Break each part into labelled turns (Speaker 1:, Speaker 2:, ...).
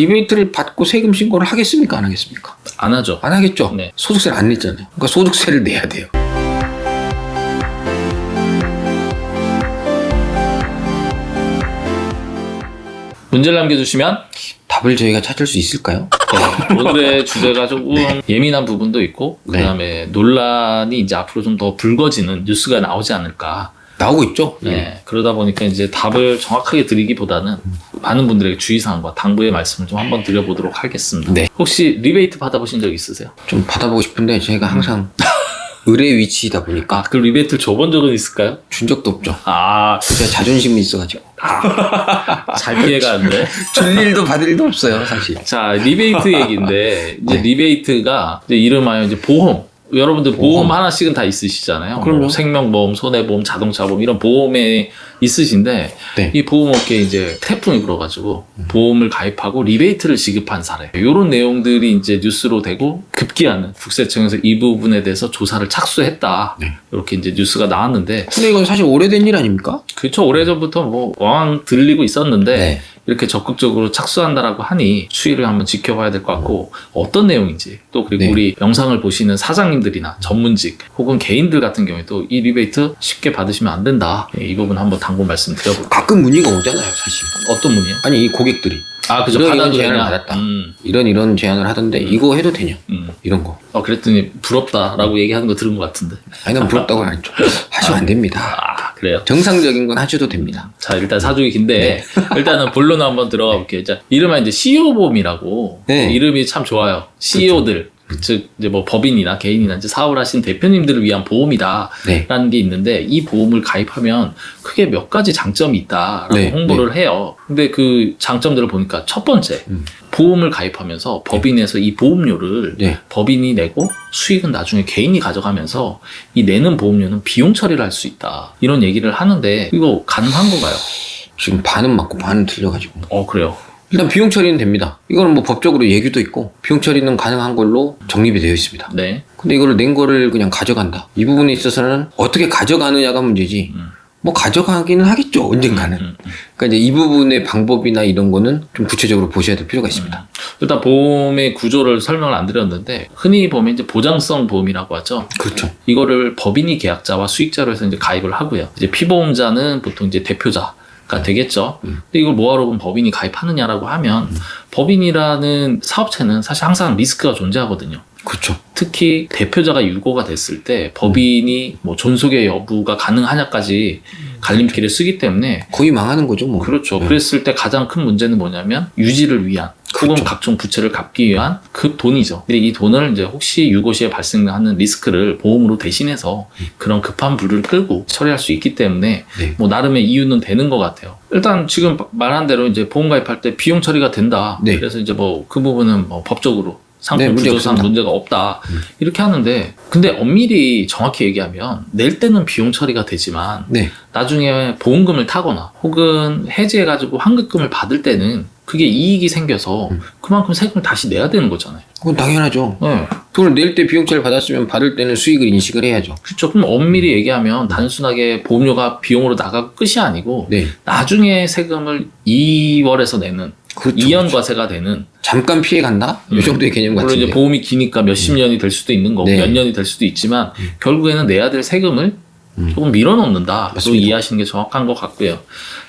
Speaker 1: 리베이트를 받고 세금 신고를 하겠습니까? 안 하겠습니까?
Speaker 2: 안 하죠.
Speaker 1: 안 하겠죠.
Speaker 2: 네.
Speaker 1: 소득세를 안 냈잖아요. 그러니까 소득세를 내야 돼요.
Speaker 2: 문제를 남겨주시면
Speaker 1: 답을 저희가 찾을 수 있을까요?
Speaker 2: 네, 오늘의 주제가 조금 예민한 부분도 있고
Speaker 1: 네.
Speaker 2: 그다음에 논란이 이제 앞으로 좀 더 불거지는 뉴스가 나오지 않을까.
Speaker 1: 나오고 있죠.
Speaker 2: 네. 그러다 보니까 이제 답을 정확하게 드리기보다는 많은 분들에게 주의사항과 당부의 말씀을 좀 한번 드려보도록 하겠습니다.
Speaker 1: 네.
Speaker 2: 혹시 리베이트 받아보신 적 있으세요?
Speaker 1: 좀 받아보고 싶은데 제가 항상 의뢰 위치이다 보니까
Speaker 2: 그 리베이트를 줘본 적은 있을까요?
Speaker 1: 준 적도 없죠.
Speaker 2: 아,
Speaker 1: 제가 자존심이 있어가지고
Speaker 2: 잘 피해가는데.
Speaker 1: 줄 일도 받을 일도 없어요, 사실.
Speaker 2: 자, 리베이트 얘기인데, 이제
Speaker 1: 네.
Speaker 2: 리베이트가 이제 이름하여 이제 보험. 여러분들 보험 하나씩은 다 있으시잖아요.
Speaker 1: 그럼요.
Speaker 2: 뭐 생명보험, 손해보험, 자동차보험 이런 보험에 있으신데
Speaker 1: 네.
Speaker 2: 이 보험업계에 이제 태풍이 불어가지고 보험을 가입하고 리베이트를 지급한 사례. 이런 내용들이 이제 뉴스로 되고 급기야는 국세청에서 이 부분에 대해서 조사를 착수했다.
Speaker 1: 네.
Speaker 2: 이렇게 이제 뉴스가 나왔는데
Speaker 1: 근데 이건 사실 오래된 일 아닙니까?
Speaker 2: 그렇죠. 오래전부터 뭐 왕 들리고 있었는데
Speaker 1: 네.
Speaker 2: 이렇게 적극적으로 착수한다라고 하니 추이를 한번 지켜봐야 될 것 같고 어떤 내용인지 또 그리고
Speaker 1: 네.
Speaker 2: 우리 영상을 보시는 사장님들이나 전문직 혹은 개인들 같은 경우에도 이 리베이트 쉽게 받으시면 안 된다. 이 부분 한번 당부 말씀 드려볼게요.
Speaker 1: 가끔 문의가 오잖아요, 사실.
Speaker 2: 어떤 분이요?
Speaker 1: 아니, 이 고객들이
Speaker 2: 그죠.
Speaker 1: 이런
Speaker 2: 받아도
Speaker 1: 제안을
Speaker 2: 되냐?
Speaker 1: 받았다. 이런 제안을 하던데 이거 해도 되냐? 이런 거.
Speaker 2: 그랬더니 부럽다라고 얘기하는 거 들은 것 같은데.
Speaker 1: 아니, 난 부럽다고 안 했죠. 하시면 안 됩니다.
Speaker 2: 그래요.
Speaker 1: 정상적인 건 하셔도 됩니다.
Speaker 2: 자, 일단 사족이 긴데 일단은 본론 한번 들어가 볼게요. 자, 이름은 이제 CEO 보험이라고
Speaker 1: 네.
Speaker 2: 이름이 참 좋아요. CEO들 즉 이제 뭐 법인이나 개인이나 이제 사업을 하신 대표님들을 위한 보험이다라는
Speaker 1: 네.
Speaker 2: 게 있는데 이 보험을 가입하면 크게 몇 가지 장점이 있다라고
Speaker 1: 네.
Speaker 2: 홍보를 해요. 근데 그 장점들을 보니까 첫 번째 보험을 가입하면서 법인에서 이 보험료를
Speaker 1: 네.
Speaker 2: 법인이 내고 수익은 나중에 개인이 가져가면서 이 내는 보험료는 비용 처리를 할 수 있다. 이런 얘기를 하는데 이거 가능한 건가요?
Speaker 1: 지금 반은 맞고 반은 틀려가지고.
Speaker 2: 그래요.
Speaker 1: 일단 비용 처리는 됩니다. 이거는 뭐 법적으로 얘기도 있고 비용 처리는 가능한 걸로 정립이 되어 있습니다.
Speaker 2: 네.
Speaker 1: 근데 이거를 낸 거를 그냥 가져간다. 이 부분에 있어서는 어떻게 가져가느냐가 문제지. 뭐 가져가기는 하겠죠. 언젠가는. 그러니까 이제 이 부분의 방법이나 이런 거는 좀 구체적으로 보셔야 될 필요가 있습니다.
Speaker 2: 일단 보험의 구조를 설명을 안 드렸는데 흔히 보면 이제 보장성 보험이라고 하죠.
Speaker 1: 그렇죠.
Speaker 2: 이거를 법인이 계약자와 수익자로 해서 이제 가입을 하고요. 이제 피보험자는 보통 이제 대표자가 되겠죠. 근데 이걸 뭐하러 그럼 법인이 가입하느냐라고 하면 법인이라는 사업체는 사실 항상 리스크가 존재하거든요.
Speaker 1: 그렇죠.
Speaker 2: 특히 대표자가 유고가 됐을 때 법인이 뭐 존속의 여부가 가능하냐까지 갈림길을 쓰기 때문에
Speaker 1: 거의 망하는 거죠, 뭐.
Speaker 2: 그렇죠.
Speaker 1: 네.
Speaker 2: 그랬을 때 가장 큰 문제는 뭐냐면 유지를 위한 혹은
Speaker 1: 그렇죠.
Speaker 2: 각종 부채를 갚기 위한 그 돈이죠. 근데 이 돈을 이제 혹시 유고 시에 발생하는 리스크를 보험으로 대신해서 그런 급한 불을 끌고 처리할 수 있기 때문에
Speaker 1: 네.
Speaker 2: 뭐 나름의 이유는 되는 것 같아요. 일단 지금 말한 대로 이제 보험 가입할 때 비용 처리가 된다.
Speaker 1: 네.
Speaker 2: 그래서 이제 뭐 그 부분은 뭐 법적으로 상품
Speaker 1: 네, 문제
Speaker 2: 구조상
Speaker 1: 없습니다.
Speaker 2: 문제가 없다. 이렇게 하는데 근데 엄밀히 정확히 얘기하면 낼 때는 비용 처리가 되지만
Speaker 1: 네.
Speaker 2: 나중에 보험금을 타거나 혹은 해지해가지고 환급금을 받을 때는 그게 이익이 생겨서 그만큼 세금을 다시 내야 되는 거잖아요.
Speaker 1: 그건 당연하죠.
Speaker 2: 네.
Speaker 1: 돈을 낼 때 비용 처리를 받았으면 받을 때는 수익을 인식을 해야죠.
Speaker 2: 그렇죠. 그럼 엄밀히 얘기하면 단순하게 보험료가 비용으로 나가고 끝이 아니고
Speaker 1: 네.
Speaker 2: 나중에 세금을 2월에서 내는
Speaker 1: 그렇죠.
Speaker 2: 2연과세가 되는
Speaker 1: 잠깐 피해 간다? 이 정도의 개념
Speaker 2: 물론
Speaker 1: 같은데.
Speaker 2: 이제 보험이 기니까 몇십 년이 될 수도 있는 거고
Speaker 1: 네.
Speaker 2: 몇 년이 될 수도 있지만 결국에는 내야 될 세금을 조금 밀어넣는다로
Speaker 1: 맞습니다.
Speaker 2: 이해하시는 게 정확한 것 같고요.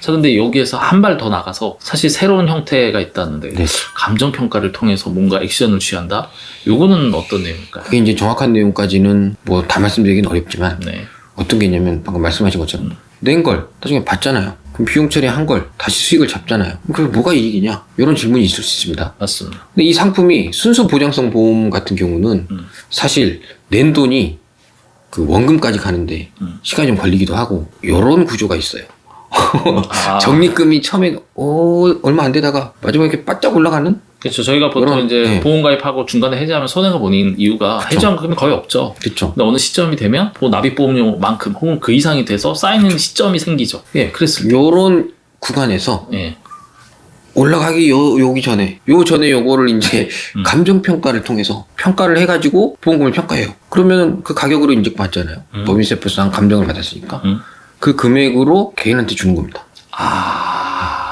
Speaker 2: 자, 근데 여기에서 한 발 더 나가서 사실 새로운 형태가 있다는데
Speaker 1: 네.
Speaker 2: 감정평가를 통해서 뭔가 액션을 취한다? 요거는 어떤 내용일까요?
Speaker 1: 그게 이제 정확한 내용까지는 뭐 다 말씀드리긴 어렵지만
Speaker 2: 네.
Speaker 1: 어떤 개념이냐면 방금 말씀하신 것처럼 낸 걸 나중에 받잖아요. 그럼 비용 처리한 걸 다시 수익을 잡잖아요. 그럼 뭐가 이익이냐? 이런 질문이 있을 수 있습니다.
Speaker 2: 맞습니다.
Speaker 1: 근데 이 상품이 순수 보장성 보험 같은 경우는 사실 낸 돈이 그 원금까지 가는데 시간이 좀 걸리기도 하고 이런 구조가 있어요. 적립금이 처음에 얼마 안 되다가 마지막에 이렇게 바짝 올라가는?
Speaker 2: 그렇죠. 저희가 보통
Speaker 1: 이런,
Speaker 2: 이제
Speaker 1: 네.
Speaker 2: 보험 가입하고 중간에 해지하면 손해가 보는 이유가 해지한 금이 거의 없죠.
Speaker 1: 그렇죠.
Speaker 2: 근데 어느 시점이 되면 뭐 납입보험료만큼 혹은 그 이상이 돼서 쌓이는 시점이 생기죠. 예, 그랬습니다.
Speaker 1: 요런 구간에서
Speaker 2: 예.
Speaker 1: 올라가기 요기 전에 요거를 이제 감정평가를 통해서 평가를 해가지고 보험금을 평가해요. 그러면 그 가격으로 인증받잖아요. 법인세법상 감정을 받았으니까 그 금액으로 개인한테 주는 겁니다.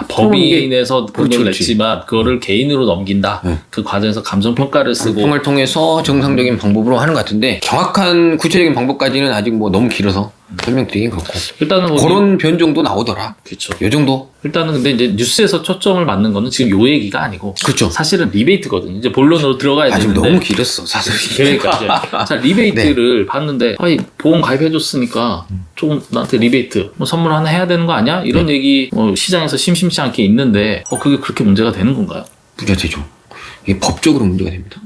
Speaker 2: 법인에서 돈을
Speaker 1: 그렇지.
Speaker 2: 냈지만 그거를 개인으로 넘긴다.
Speaker 1: 네.
Speaker 2: 그 과정에서 감정평가를 쓰고
Speaker 1: 소통을 통해서 정상적인 방법으로 하는 것 같은데 정확한 구체적인 방법까지는 아직 뭐 너무 길어서 설명드리긴 그렇고
Speaker 2: 일단은 뭐
Speaker 1: 그런 변종도 나오더라.
Speaker 2: 그렇죠.
Speaker 1: 요 정도?
Speaker 2: 일단은 근데 이제 뉴스에서 초점을 맞는 거는 지금 요 얘기가 아니고
Speaker 1: 그렇죠.
Speaker 2: 사실은 리베이트거든요. 이제 본론으로 들어가야
Speaker 1: 아직
Speaker 2: 되는데
Speaker 1: 너무 길었어 사실.
Speaker 2: 그러니까 이제 자 리베이트를 봤는데 아니 보험 가입해줬으니까 조금 나한테 리베이트 뭐 선물 하나 해야 되는 거 아니야? 이런 얘기 시장에서 심심치 않게 있는데 그게 그렇게 문제가 되는 건가요?
Speaker 1: 문제가 되죠. 이게 법적으로 문제가 됩니다.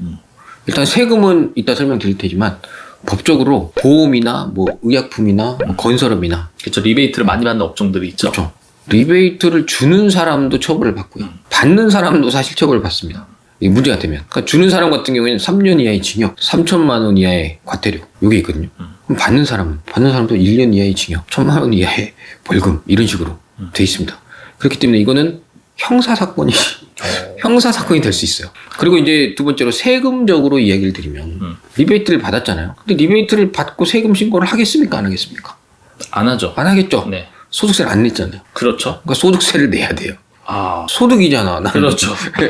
Speaker 1: 일단 세금은 이따 설명드릴 테지만 법적으로 보험이나 뭐 의약품이나 뭐 건설업이나
Speaker 2: 그렇죠. 리베이트를 많이 받는 업종들이 있죠.
Speaker 1: 그렇죠. 리베이트를 주는 사람도 처벌을 받고요. 받는 사람도 사실 처벌을 받습니다. 이게 문제가 되면. 그러니까 주는 사람 같은 경우에는 3년 이하의 징역, 3천만 원 이하의 과태료 이게 있거든요. 그럼 받는 사람도 1년 이하의 징역, 1천만 원 이하의 벌금 이런 식으로 돼 있습니다. 그렇기 때문에 이거는 형사사건이 될 수 있어요. 그리고 이제 두 번째로 세금적으로 이야기를 드리면 리베이트를 받았잖아요. 근데 리베이트를 받고 세금 신고를 하겠습니까? 안 하겠습니까?
Speaker 2: 안 하죠.
Speaker 1: 안 하겠죠.
Speaker 2: 네.
Speaker 1: 소득세를 안 냈잖아요.
Speaker 2: 그렇죠.
Speaker 1: 그러니까 소득세를 내야 돼요.
Speaker 2: 아
Speaker 1: 소득이잖아. 나는.
Speaker 2: 그렇죠. 네.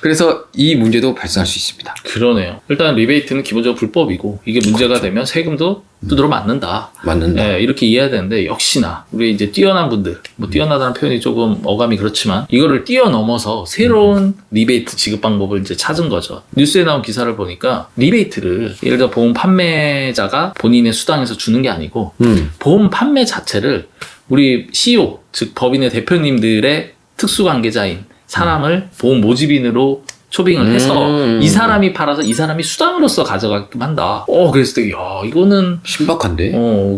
Speaker 1: 그래서 이 문제도 발생할 수 있습니다.
Speaker 2: 그러네요. 일단 리베이트는 기본적으로 불법이고 이게 문제가 되면 세금도 두드러 맞는다.
Speaker 1: 맞는다.
Speaker 2: 네, 이렇게 이해해야 되는데 역시나 우리 이제 뛰어난 분들, 뭐 뛰어나다는 표현이 조금 어감이 그렇지만 이거를 뛰어넘어서 새로운 리베이트 지급 방법을 이제 찾은 거죠. 뉴스에 나온 기사를 보니까 리베이트를 예를 들어 보험 판매자가 본인의 수당에서 주는 게 아니고 보험 판매 자체를 우리 CEO, 즉 법인의 대표님들의 특수관계자인 사람을 보험 모집인으로 초빙을 해서 이 사람이 팔아서 이 사람이 수당으로서 가져가게끔 한다. 그랬을 때, 야, 이거는
Speaker 1: 신박한데?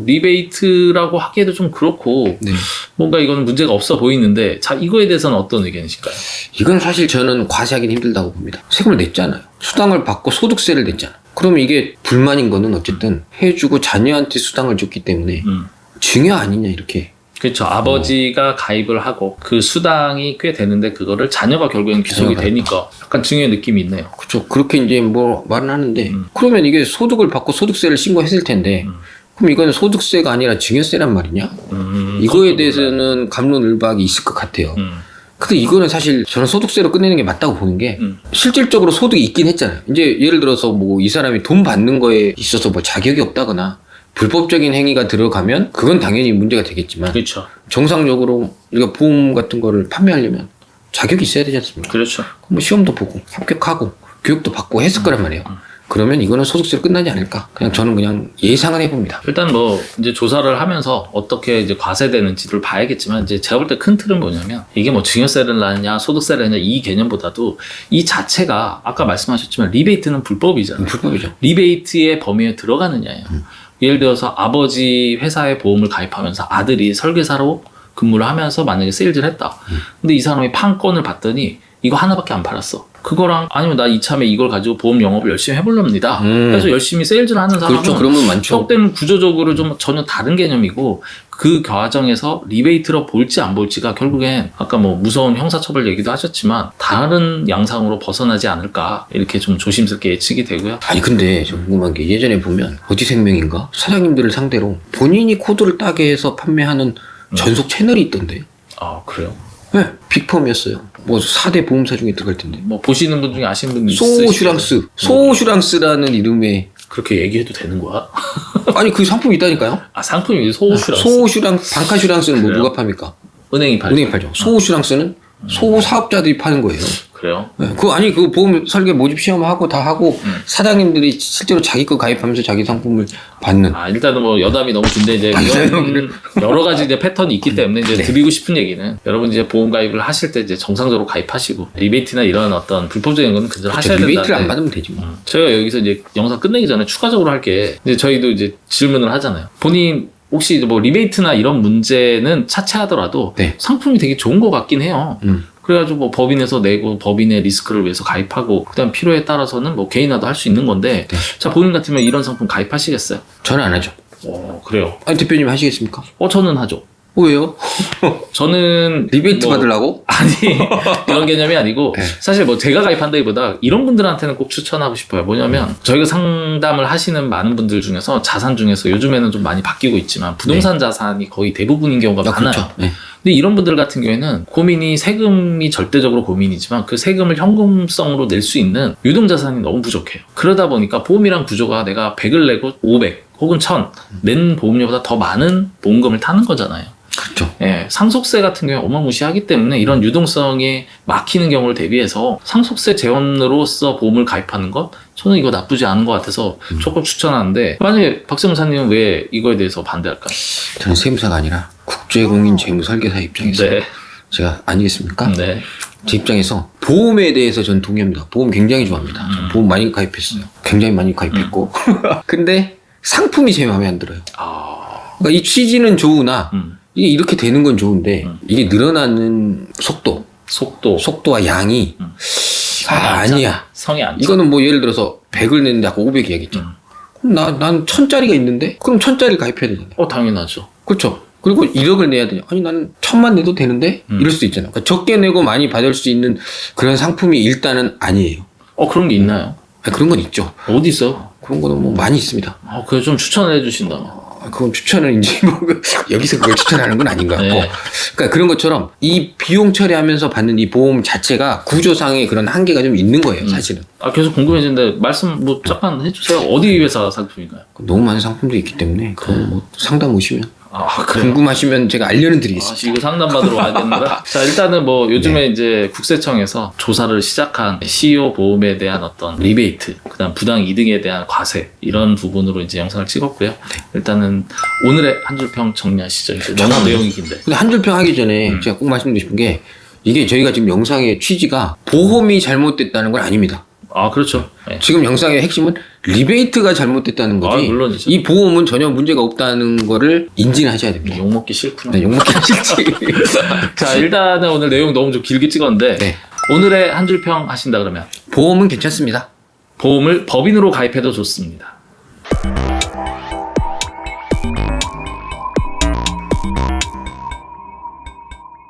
Speaker 2: 리베이트라고 하기에도 좀 그렇고
Speaker 1: 네.
Speaker 2: 뭔가 이거는 문제가 없어 보이는데, 자 이거에 대해서는 어떤 의견이실까요?
Speaker 1: 이건 사실 저는 과시하기는 힘들다고 봅니다. 세금을 냈잖아요. 수당을 받고 소득세를 냈잖아. 그러면 이게 불만인 거는 어쨌든 해주고 자녀한테 수당을 줬기 때문에 증여 아니냐 이렇게.
Speaker 2: 그렇죠. 아버지가 가입을 하고 그 수당이 꽤 되는데 그거를 자녀가 결국엔 귀속이
Speaker 1: 자녀가
Speaker 2: 되니까 약간 증여의 느낌이 있네요.
Speaker 1: 그렇죠. 그렇게 이제 뭐 말은 하는데 그러면 이게 소득을 받고 소득세를 신고했을 텐데 그럼 이거는 소득세가 아니라 증여세란 말이냐? 이거에 대해서는 갑론을박이 있을 것 같아요. 근데 이거는 사실 저는 소득세로 끝내는 게 맞다고 보는 게 실질적으로 소득이 있긴 했잖아요. 이제 예를 들어서 뭐 이 사람이 돈 받는 거에 있어서 뭐 자격이 없다거나 불법적인 행위가 들어가면 그건 당연히 문제가 되겠지만
Speaker 2: 그렇죠.
Speaker 1: 정상적으로 우리가 보험 같은 거를 판매하려면 자격이 있어야 되지 않습니까?
Speaker 2: 그렇죠.
Speaker 1: 뭐 시험도 보고 합격하고 교육도 받고 했을 거란 말이에요. 그러면 이거는 소득세로 끝나지 않을까? 저는 그냥 예상을 해봅니다.
Speaker 2: 일단 뭐 이제 조사를 하면서 어떻게 이제 과세되는지를 봐야겠지만 이제 제가 볼 때 큰 틀은 뭐냐면 이게 뭐 증여세를 내냐 소득세를 내냐 이 개념보다도 이 자체가 아까 말씀하셨지만 리베이트는 불법이잖아요.
Speaker 1: 불법이죠.
Speaker 2: 리베이트의 범위에 들어가느냐예요. 예를 들어서 아버지 회사에 보험을 가입하면서 아들이 설계사로 근무를 하면서 만약에 세일즈를 했다. 근데 이 사람이 판권을 봤더니 이거 하나밖에 안 팔았어. 그거랑 아니면 나 이참에 이걸 가지고 보험 영업을 열심히 해보렵니다. 그래서 열심히 세일즈를 하는 사람은
Speaker 1: 그렇죠. 그런 분 많죠.
Speaker 2: 그때는 구조적으로 좀 전혀 다른 개념이고 그 과정에서 리베이트로 볼지 안 볼지가 결국엔 아까 뭐 무서운 형사처벌 얘기도 하셨지만 다른 양상으로 벗어나지 않을까 이렇게 좀 조심스럽게 예측이 되고요.
Speaker 1: 아니 근데 저 궁금한 게 예전에 보면 어디생명인가 사장님들을 상대로 본인이 코드를 따게 해서 판매하는 전속 채널이 있던데.
Speaker 2: 아 그래요?
Speaker 1: 네, 빅펌이었어요. 뭐 4대 보험사 중에 들어갈 텐데.
Speaker 2: 뭐 보시는 분 중에 아시는 분 있으시죠?
Speaker 1: 소슈랑스라는 이름의
Speaker 2: 그렇게 얘기해도 되는 거야?
Speaker 1: 아니 그 상품이 있다니까요.
Speaker 2: 아 상품이 소슈랑스.
Speaker 1: 방카슈랑스는 뭐
Speaker 2: 그래요?
Speaker 1: 누가 팝니까?
Speaker 2: 은행이 팔죠.
Speaker 1: 은행이 팔죠. 소슈랑스는 소사업자들이 파는 거예요.
Speaker 2: 그래요?
Speaker 1: 네, 그 보험 설계 모집 시험하고 다 하고 사장님들이 실제로 자기 거 가입하면서 자기 상품을 받는.
Speaker 2: 아 일단은 뭐 여담이 너무 긴데 이제 이런 여러 가지 이제 패턴이 있기 때문에 이제 드리고 싶은 얘기는 여러분 이제 보험 가입을 하실 때 이제 정상적으로 가입하시고 리베이트나 이런 어떤 불법적인 거는 근절하셔야 된다.
Speaker 1: 리베이트를 안 받으면 되지 뭐.
Speaker 2: 저희가 여기서 이제 영상 끝내기 전에 추가적으로 할 게 이제 저희도 이제 질문을 하잖아요. 본인 혹시 뭐 리베이트나 이런 문제는 차치하더라도
Speaker 1: 네.
Speaker 2: 상품이 되게 좋은 것 같긴 해요. 그래가지고 뭐 법인에서 내고 법인의 리스크를 위해서 가입하고 그다음 필요에 따라서는 뭐 개인화도 할 수 있는 건데 자 본인 같으면 이런 상품 가입하시겠어요?
Speaker 1: 저는 안 하죠.
Speaker 2: 그래요.
Speaker 1: 아니 대표님 하시겠습니까?
Speaker 2: 저는 하죠.
Speaker 1: 왜요?
Speaker 2: 저는
Speaker 1: 리베이트
Speaker 2: 뭐-
Speaker 1: 받으려고?
Speaker 2: 아니 그런 개념이 아니고
Speaker 1: 네.
Speaker 2: 사실 뭐 제가 가입한다기보다 이런 분들한테는 꼭 추천하고 싶어요. 뭐냐면 저희가 상담을 하시는 많은 분들 중에서 자산 중에서 요즘에는 좀 많이 바뀌고 있지만 부동산 자산이 거의 대부분인 경우가 많아요.
Speaker 1: 그렇죠. 네.
Speaker 2: 근데 이런 분들 같은 경우에는 고민이 세금이 절대적으로 고민이지만 그 세금을 현금성으로 낼 수 있는 유동자산이 너무 부족해요. 그러다 보니까 보험이란 구조가 내가 100을 내고 500 혹은 1000 낸 보험료보다 더 많은 보험금을 타는 거잖아요.
Speaker 1: 그렇죠.
Speaker 2: 예, 상속세 같은 경우에 어마무시하기 때문에 이런 유동성에 막히는 경우를 대비해서 상속세 재원으로서 보험을 가입하는 것 저는 이거 나쁘지 않은 것 같아서 조금 추천하는데 만약에 박세무사님은 왜 이거에 대해서 반대할까요?
Speaker 1: 저는 세무사가 아니라 국제공인재무설계사 입장에서
Speaker 2: 네,
Speaker 1: 제가 아니겠습니까?
Speaker 2: 네,
Speaker 1: 제 입장에서 보험에 대해서 전 동의합니다. 보험 굉장히 좋아합니다. 전 보험 많이 가입했어요. 굉장히 많이 가입했고. 근데 상품이 제 마음에 안 들어요. 그러니까 이 취지는 좋으나 이게 이렇게 되는 건 좋은데 이게 늘어나는 속도와 양이 아니야.
Speaker 2: 성이 안 차.
Speaker 1: 이거는 뭐 예를 들어서 100을 냈는데 아까 500 이야기했잖아. 그럼 난 1000짜리가 있는데 그럼 1000짜리를 가입해야 되잖아요.
Speaker 2: 당연하죠.
Speaker 1: 그렇죠. 그리고 1억을 내야 되냐? 아니 나는 1000만 내도 되는데 이럴 수도 있잖아요. 그러니까 적게 내고 많이 받을 수 있는 그런 상품이 일단은 아니에요.
Speaker 2: 그런 게 있나요?
Speaker 1: 아니, 그런 건 있죠.
Speaker 2: 어디 있어?
Speaker 1: 그런 거는 뭐 많이 있습니다.
Speaker 2: 그거 좀 추천해 주신다면.
Speaker 1: 그건 추천은 이제 뭐 여기서 그걸 추천하는 건 아닌 것 같고.
Speaker 2: 네.
Speaker 1: 그러니까 그런 것처럼 이 비용 처리하면서 받는 이 보험 자체가 구조상의 그런 한계가 좀 있는 거예요, 사실은.
Speaker 2: 계속 궁금해지는데 말씀 뭐 잠깐 해주세요. 어디 회사 상품인가요?
Speaker 1: 너무 많은 상품들이 있기 때문에 그건 뭐 상담 오시면
Speaker 2: 그래요?
Speaker 1: 궁금하시면 제가 알려는 드리겠습니다.
Speaker 2: 이거 상담 받으러 와야 되는구나. 자, 일단은 뭐 요즘에 이제 국세청에서 조사를 시작한 CEO 보험에 대한 어떤 리베이트, 그다음 부당 이득에 대한 과세 이런 부분으로 이제 영상을 찍었고요. 일단은 오늘의 한 줄 평 정리하시죠. 이제 너무
Speaker 1: 잠깐만요.
Speaker 2: 내용이 긴데.
Speaker 1: 근데 한 줄 평 하기 전에 제가 꼭 말씀드리고 싶은 게 이게 저희가 지금 영상의 취지가 보험이 잘못됐다는 건 아닙니다.
Speaker 2: 그렇죠. 네.
Speaker 1: 지금 영상의 핵심은 리베이트가 잘못됐다는 거지.
Speaker 2: 물론이죠.
Speaker 1: 이 보험은 전혀 문제가 없다는 거를 인지는 하셔야 됩니다.
Speaker 2: 욕먹기 싫구나.
Speaker 1: 네, 욕먹기 싫지.
Speaker 2: 자, 일단은 오늘 내용 너무 좀 길게 찍었는데
Speaker 1: 네.
Speaker 2: 오늘의 한 줄 평 하신다 그러면
Speaker 1: 보험은 괜찮습니다.
Speaker 2: 보험을 법인으로 가입해도 좋습니다.